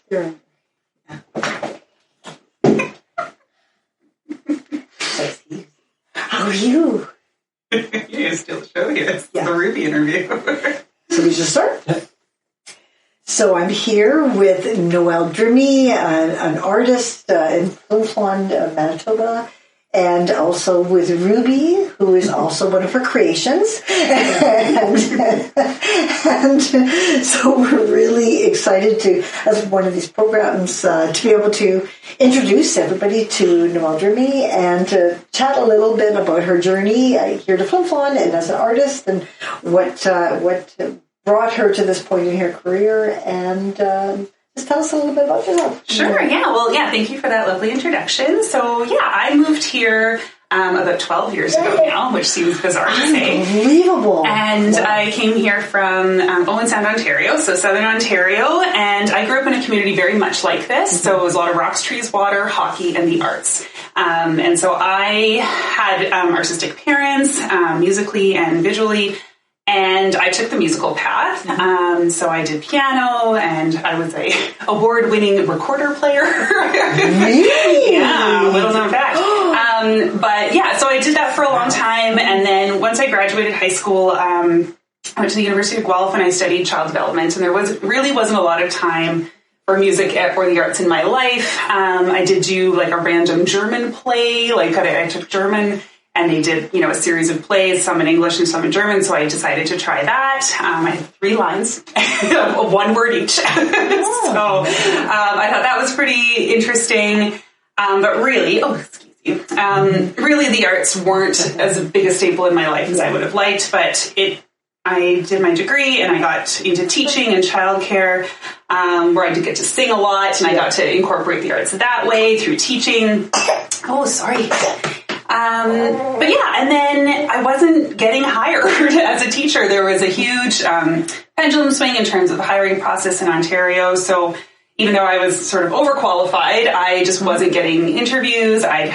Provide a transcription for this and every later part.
Sure. How are you? You steal the show here. It's the Ruby interview. So we just start. So I'm here with Noelle Drimmie, an artist in Flin Flon, Manitoba, and also with Ruby, who is also one of her creations. And so we're really excited to, as one of these programs, to be able to introduce everybody to Noelle Drimmie and to chat a little bit about her journey here to Flin Flon and as an artist and what brought her to this point in her career, and just tell us a little bit about yourself. Sure, yeah. Well, yeah, thank you for that lovely introduction. So, yeah, I moved here about 12 years ago now, which seems bizarre to say. Unbelievable. And I came here from Owen Sound, Ontario, so Southern Ontario, and I grew up in a community very much like this. So it was a lot of rocks, trees, water, hockey, and the arts. And so I had artistic parents, musically and visually, and I took the musical path. So I did piano, and I was a award-winning recorder player. Really? Yeah, little known fact. But yeah, so I did that for a long time, and then once I graduated high school, I went to the University of Guelph and I studied child development, and there really wasn't a lot of time for music or the arts in my life. I did do like a random German play, like I took German. And they did, a series of plays, some in English and some in German. So I decided to try that. I had 3 lines, one word each. So I thought that was pretty interesting. But really, really the arts weren't as big a staple in my life as I would have liked. But I did my degree and I got into teaching and childcare, where I did get to sing a lot. And I got to incorporate the arts that way through teaching. Oh, sorry. But yeah, and then I wasn't getting hired as a teacher. There was a huge pendulum swing in terms of the hiring process in Ontario. So even though I was sort of overqualified, I just wasn't getting interviews. I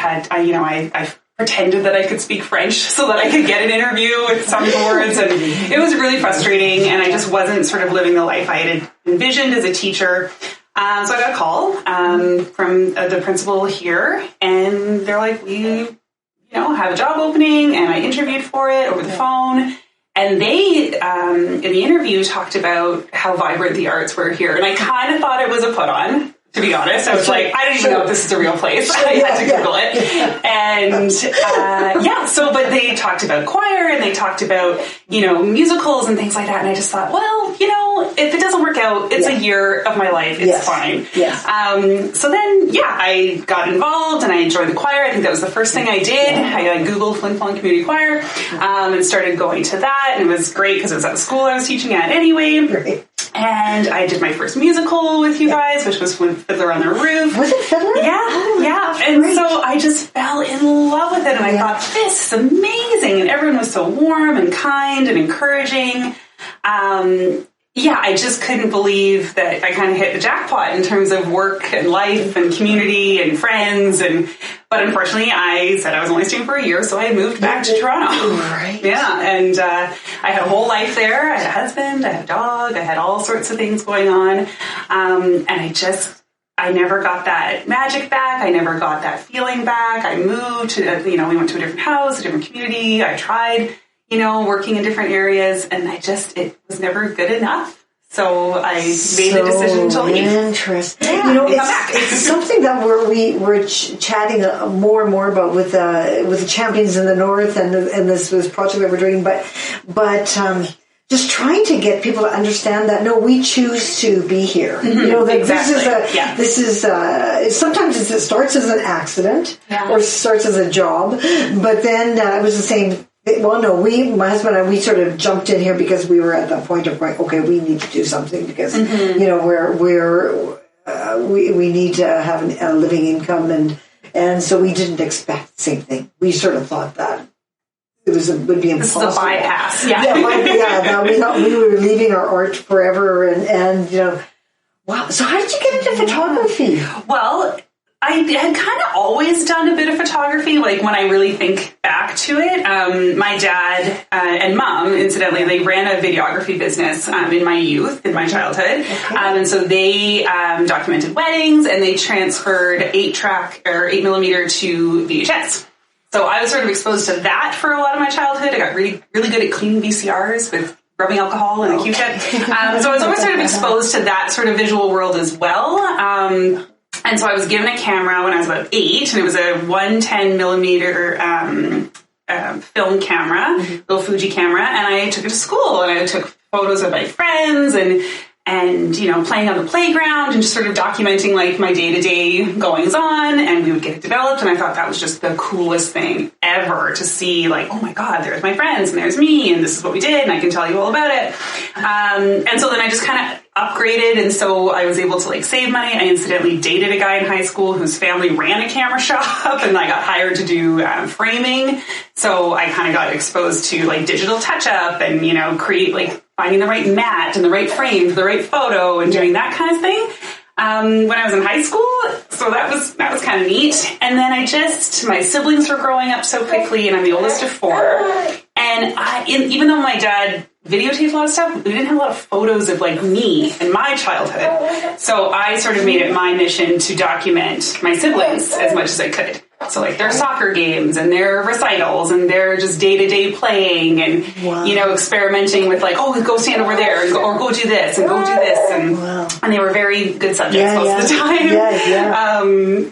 pretended that I could speak French so that I could get an interview with some boards, and it was really frustrating. And I just wasn't sort of living the life I had envisioned as a teacher. So I got a call from the principal here, and they're like, we have a job opening, and I interviewed for it over the phone. And they, in the interview, talked about how vibrant the arts were here. And I kind of thought it was a put on, to be honest. I was like, I don't even know if this is a real place. I had to Google it. And but they talked about choir, and they talked about, musicals and things like that. And I just thought, well, if it doesn't work out, it's a year of my life. It's fine. Yes. So then, I got involved and I joined the choir. I think that was the first thing I did. I Googled Flin Flon Community Choir and started going to that. And it was great because it was at the school I was teaching at anyway. Great. And I did my first musical with you guys, which was Fiddler on the Roof. Was it Fiddler? Yeah, Oh, and great. so I just fell in love with it. And I thought, this is amazing. And everyone was so warm and kind and encouraging. I just couldn't believe that I kind of hit the jackpot in terms of work and life and community and friends. But unfortunately, I said I was only staying for a year, so I moved back to Toronto. Right. Yeah, and I had a whole life there. I had a husband, I had a dog, I had all sorts of things going on. And I never got that magic back. I never got that feeling back. I moved to, we went to a different house, a different community. I tried, working in different areas, and it was never good enough. So I made the decision to leave. Interesting. Yeah, it's something that we're chatting more and more about with the Champions in the North and this project that we're doing, but just trying to get people to understand that we choose to be here. Mm-hmm. That exactly. this is sometimes it starts as an accident or starts as a job, but then it was the same. Well, no, my husband and I, we sort of jumped in here because we were at the point of okay, we need to do something because we need to have a living income, and so we didn't expect the same thing. We sort of thought that would be impossible. This is a bypass. We thought we were leaving our art forever, and wow. So how did you get into photography? Well, I had kind of always done a bit of photography, like when I really think back to it. My dad and mom, incidentally, they ran a videography business in my youth, in my childhood. Okay. And so they documented weddings, and they transferred 8-track or 8mm to VHS. So I was sort of exposed to that for a lot of my childhood. I got really, really good at cleaning VCRs with rubbing alcohol and a Q-tip. So I was always sort of exposed to that sort of visual world as well. And so I was given a camera when I was about 8, and it was a 110mm film camera, little Fuji camera, and I took it to school, and I took photos of my friends and you know, playing on the playground and just sort of documenting like my day-to-day goings on, and we would get it developed, and I thought that was just the coolest thing ever to see, like, oh my God, there's my friends and there's me and this is what we did and I can tell you all about it. And so then I just kind of upgraded, and so I was able to like save money. I incidentally dated a guy in high school whose family ran a camera shop, and I got hired to do framing. So I kind of got exposed to like digital touch-up and, you know, create like finding the right mat and the right frame for the right photo and doing that kind of thing when I was in high school. So that was kind of neat. And then my siblings were growing up so quickly, and I'm the oldest of 4. And even though my dad videotaped a lot of stuff, we didn't have a lot of photos of like me and my childhood. So I sort of made it my mission to document my siblings as much as I could. So like their soccer games and their recitals and their just day-to-day playing and, you know, experimenting with like, oh, go stand over there or go do this and go do this. And they were very good subjects most of the time.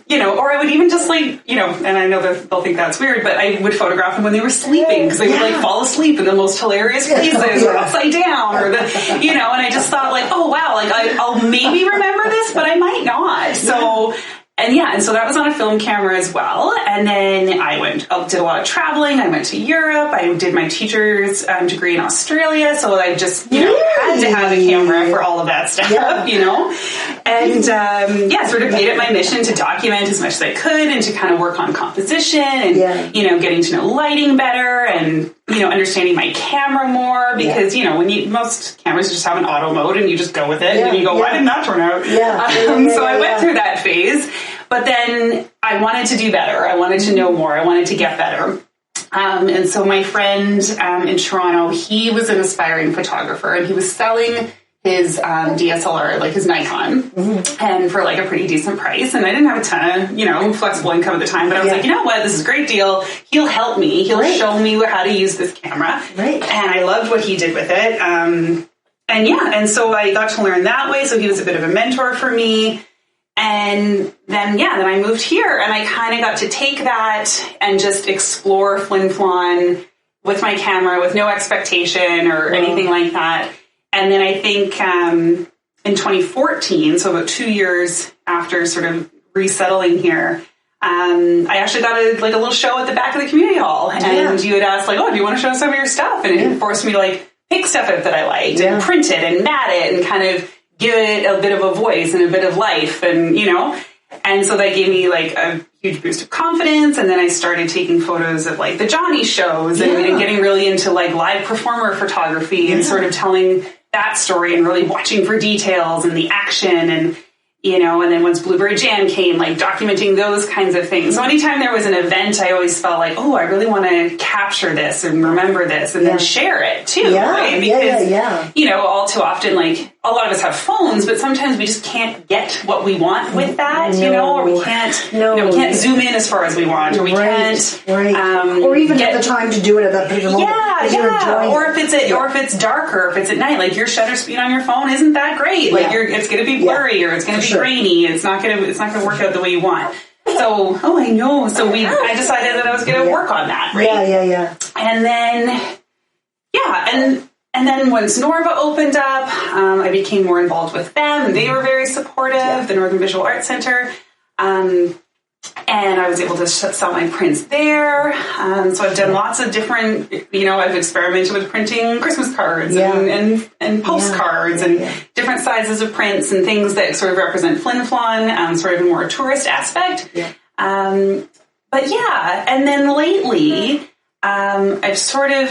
You know, or I would even just like, you know, and I know that they'll think that's weird, but I would photograph them when they were sleeping because they would like fall asleep in the most hilarious places or upside down or the, you know, and I just thought like, oh wow, like I'll maybe remember this, but I might not. So and so that was on a film camera as well. And then I did a lot of traveling. I went to Europe. I did my teacher's degree in Australia. So I just, you know, had to have a camera for all of that stuff, you know. And, sort of made it my mission to document as much as I could and to kind of work on composition and, you know, getting to know lighting better and, you know, understanding my camera more because, you know, most cameras just have an auto mode and you just go with it and you go, why didn't that turn out? So I went through that phase, but then I wanted to do better. I wanted to know more. I wanted to get better. And so my friend in Toronto, he was an aspiring photographer and he was selling his DSLR, like his Nikon, and for like a pretty decent price. And I didn't have a ton of, you know, flexible income at the time, but I was like, you know what, this is a great deal. He'll help me. He'll show me how to use this camera. And I loved what he did with it. And so I got to learn that way. So he was a bit of a mentor for me. And then I moved here and I kind of got to take that and just explore Flin Flon with my camera with no expectation or anything like that. And then I think in 2014, so about 2 years after sort of resettling here, I actually got a little show at the back of the community hall. And you had asked like, oh, do you want to show some of your stuff? And it forced me to like pick stuff out that I liked and print it and mat it and kind of give it a bit of a voice and a bit of life and, you know. And so that gave me like a huge boost of confidence. And then I started taking photos of like the Johnny shows and getting really into like live performer photography and sort of telling that story and really watching for details and the action and, you know, and then once Blueberry Jam came, like documenting those kinds of things. So anytime there was an event, I always felt like, oh, I really want to capture this and remember this and then share it too. Right? Because, you know, all too often, like a lot of us have phones, but sometimes we just can't get what we want with that, you know, or we can't, you know, we can't zoom in as far as we want, or we can't, or even get the time to do it at that particular moment. Or if it's darker, if it's at night, like your shutter speed on your phone isn't that great. Like it's going to be blurry or it's going to be grainy. It's not going to work out the way you want. So, I know. So I decided that I was going to work on that. Right? And then, and then once Norva opened up, I became more involved with them, and they were very supportive. The Northern Visual Arts Center. And I was able to sell my prints there. So I've done lots of different, you know, I've experimented with printing Christmas cards and postcards and different sizes of prints and things that sort of represent Flin Flon, sort of a more tourist aspect. And then lately, I've sort of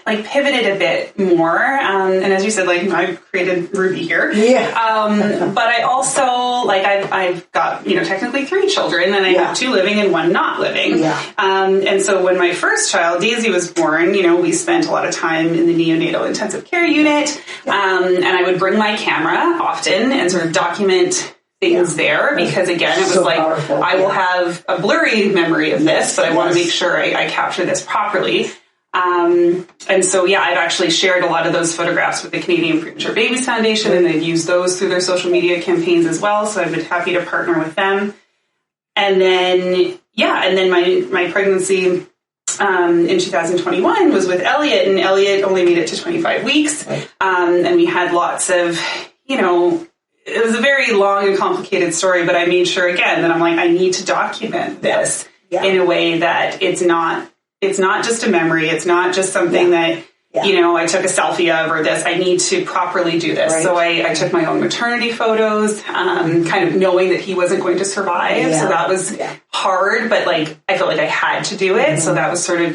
like pivoted a bit more. And as you said, like I created Ruby here. Yeah. But I also like I've got, technically 3 children, and I have 2 living and 1 not living. Yeah. And so when my first child, Daisy, was born, we spent a lot of time in the neonatal intensive care unit. And I would bring my camera often and sort of document things there, because again, it was so like, powerful. I will have a blurry memory of this, but I want to make sure I capture this properly. And so, I've actually shared a lot of those photographs with the Canadian Premature Babies Foundation, and they've used those through their social media campaigns as well. So I've been happy to partner with them. And then, my pregnancy in 2021 was with Elliot, and Elliot only made it to 25 weeks. And we had lots of, it was a very long and complicated story, but I made sure again that I'm like, I need to document this in a way that it's not just a memory. It's not just something that, I took a selfie of or this. I need to properly do this. Right. So I took my own maternity photos, kind of knowing that he wasn't going to survive. So that was hard, but like, I felt like I had to do it. Mm-hmm. So that was sort of,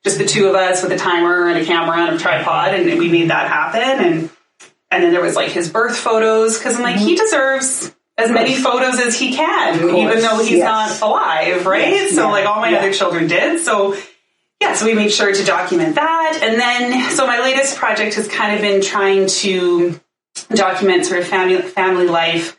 just the 2 of us with a timer and a camera and a tripod, and we made that happen. And then there was like his birth photos, because I'm like, he deserves as many photos as he can, even though he's not alive, right? Yes. So like all my other children did. So so we made sure to document that. And then, so my latest project has kind of been trying to document sort of family life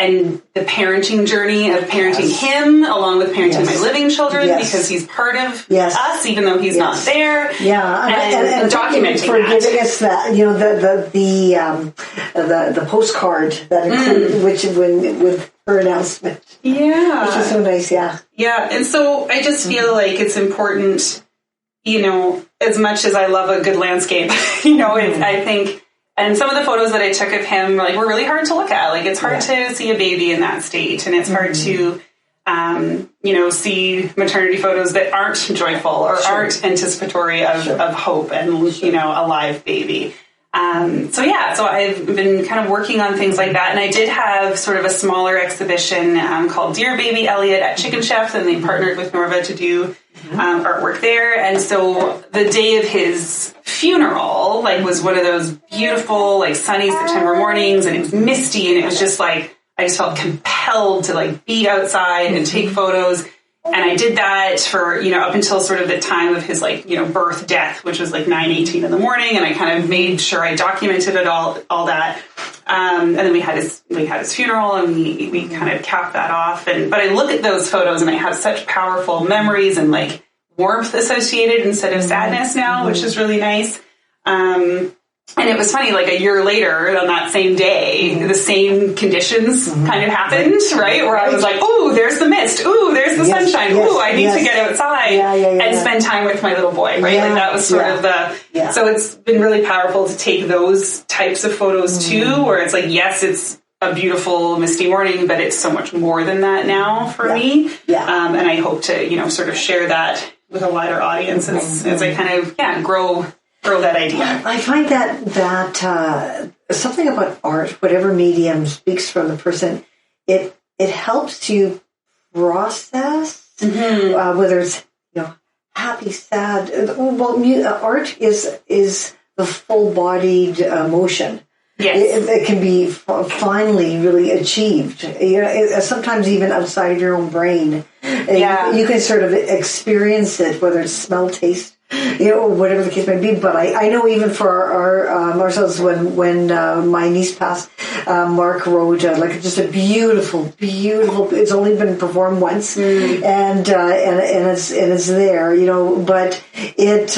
and the parenting journey of parenting him along with parenting my living children, because he's part of us, even though he's not there. Yeah, and documenting for giving us that, the postcard that included, which with her announcement. Yeah, which is so nice. Yeah, and so I just feel like it's important, as much as I love a good landscape, I think. And some of the photos that I took of him, like, were really hard to look at. Like, it's hard to see a baby in that state, and it's hard to, see maternity photos that aren't joyful or aren't anticipatory of hope and, a live baby. So I've been kind of working on things like that. And I did have sort of a smaller exhibition called Dear Baby Elliot at Chicken Chef, and they partnered with Norva to do artwork there. And so the day of his funeral, was one of those beautiful, sunny September mornings, and it was misty, and it was just I just felt compelled to be outside and take photos. And I did that for, up until sort of the time of his birth death, which was 9:18 in the morning. And I kind of made sure I documented it all that. And then we had his funeral, and we kind of capped that off. But I look at those photos and I have such powerful memories and warmth associated instead of sadness now, which is really nice. And it was funny, a year later on that same day, the same conditions kind of happened, right? Where I was like, ooh, there's the mist. Ooh, there's the sunshine. Ooh, I need to get outside and spend time with my little boy, right? That was sort of the... So it's been really powerful to take those types of photos too, where it's yes, it's a beautiful misty morning, but it's so much more than that now for me. And I hope to, sort of share that with a wider audience as I kind of, grow that idea. I find that something about art, whatever medium speaks from the person, it helps you process whether it's happy, sad. Well, art is the full-bodied emotion. Yes. It can be finely really achieved. Sometimes even outside your own brain. You can sort of experience it, whether it's smell, taste, whatever the case may be. But I know even for ourselves, when my niece passed, Mark wrote just a beautiful. It's only been performed once, and it's there, But it's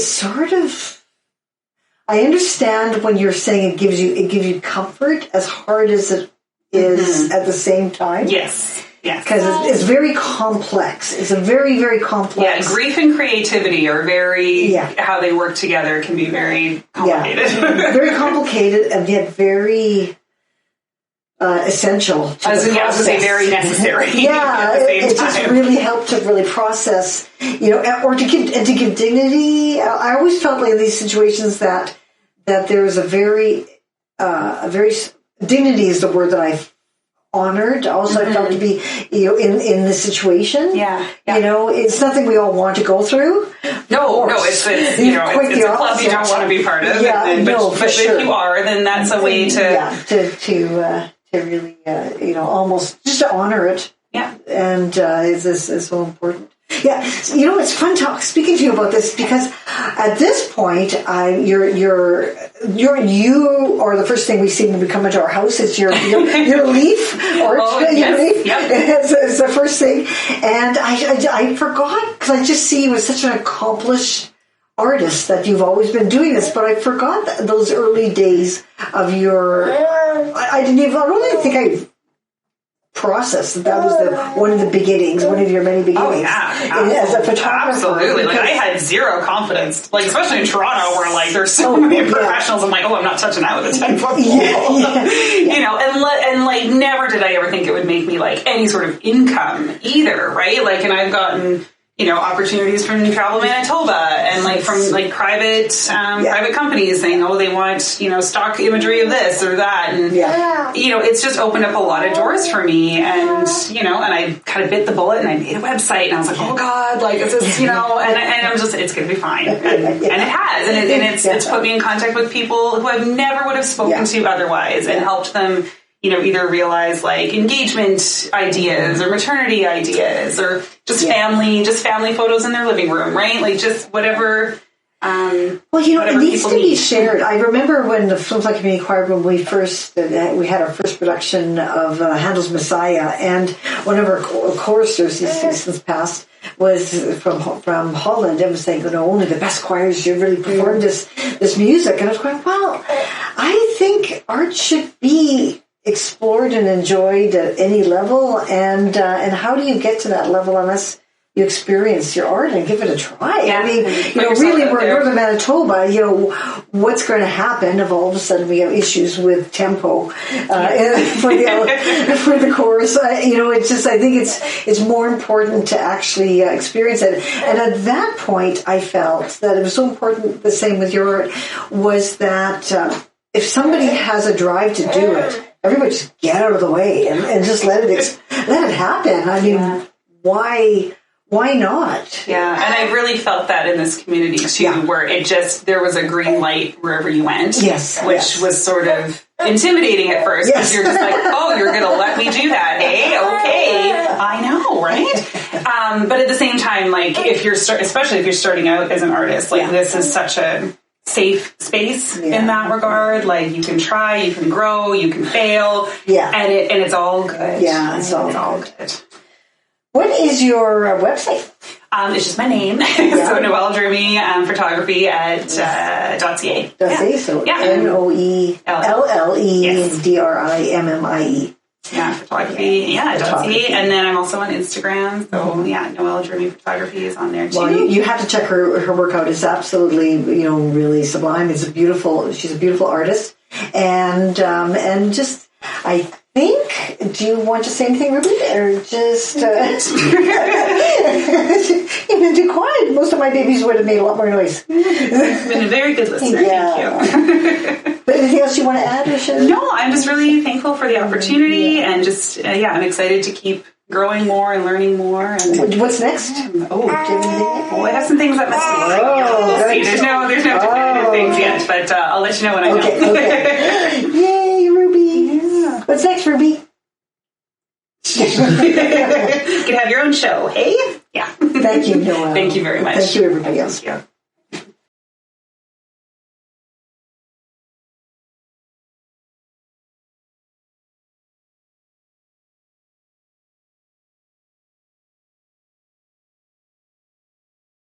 sort of. I understand when you're saying it gives you comfort, as hard as it is at the same time. Yes. Because it's very complex. It's a very, very complex. Yeah, grief and creativity are very, how they work together can be very complicated. Very complicated, and yet very essential to I was going to say very necessary. It just really helped to really process, or to give dignity. I always felt in these situations that there was a very dignity is the word that I honored. Also, I felt to be, in the situation. Yeah. It's nothing we all want to go through. No, it's it's a club you don't want to be part of. Yeah, but sure. If you are, then that's a way to really, almost just to honor it. Yeah. And is so important. Yeah, it's fun speaking to you about this because at this point, you are the first thing we see when we come into our house. It's your leaf art. Your leaf. Yep. It's the first thing, and I forgot because I just see you as such an accomplished artist that you've always been doing this, but I forgot those early days of your. I don't even think I process that was one of the beginnings, one of your many beginnings. Oh yeah, as a photographer. Absolutely. Like I had zero confidence, like especially in Toronto, where like there's so many professionals. I'm like, I'm not touching that with a 10-foot pole. And like never did I ever think it would make me like any sort of income either, right? Like, and I've gotten opportunities from Travel Manitoba and like from like private companies saying, they want, stock imagery of this or that. And, it's just opened up a lot of doors for me. And, and I kind of bit the bullet and I made a website and I was like, oh God, like it's just, and I'm just, it's going to be fine. And it has. And it's put me in contact with people who I never would have spoken to otherwise and helped them either realize like engagement ideas or maternity ideas or just family photos in their living room, right? Like just whatever. It needs to be shared. I remember when the Flin Flon Community Choir, when we had our first production of Handel's Messiah, and one of our choristers, he's since passed, was from Holland, and was saying, only the best choirs should really perform this music. And I was going, well, I think art should be explored and enjoyed at any level, and how do you get to that level unless you experience your art and give it a try? Yeah. I mean, really, we're in Manitoba. What's going to happen if all of a sudden we have issues with tempo for the chorus? It's just, I think it's more important to actually experience it. And at that point, I felt that it was so important. The same with your art was that if somebody has a drive to do it, everybody just get out of the way and just let it happen. I mean, why not? Yeah, and I really felt that in this community too, where there was a green light wherever you went. Yes, which was sort of intimidating at first because you're just like, oh, you're going to let me do that? Hey, okay, I know, right? But at the same time, like especially if you're starting out as an artist, like this is such a safe space in that regard. Like you can try, you can grow, you can fail, and it's all good. Yeah, it's all good. What is your website? It's just my name. So Noelle Drimmie Photography at .ca. So NoellEDrimmie. Yeah, photography. Yeah, .ca. And then I'm also on Instagram. So Noelle Drimmie Photography is on there too. Well, you have to check her work out. It's absolutely, really sublime. She's a beautiful artist. And just, I think, do you want to say anything, Ruby? Or just, you've been too quiet. Most of my babies would have made a lot more noise. You've been a very good listener. Yeah. Thank you. But anything else you want to add, or should? No, I'm just really thankful for the opportunity and just, I'm excited to keep growing more and learning more. And what's next? I have some things that must be. There's no definitive things yet, but I'll let you know when I know. Okay. Yay, Ruby. Yeah. What's next, Ruby? You can have your own show, hey? Yeah. Thank you, Noelle. Thank you very much. Thank you, everybody else. Thank you.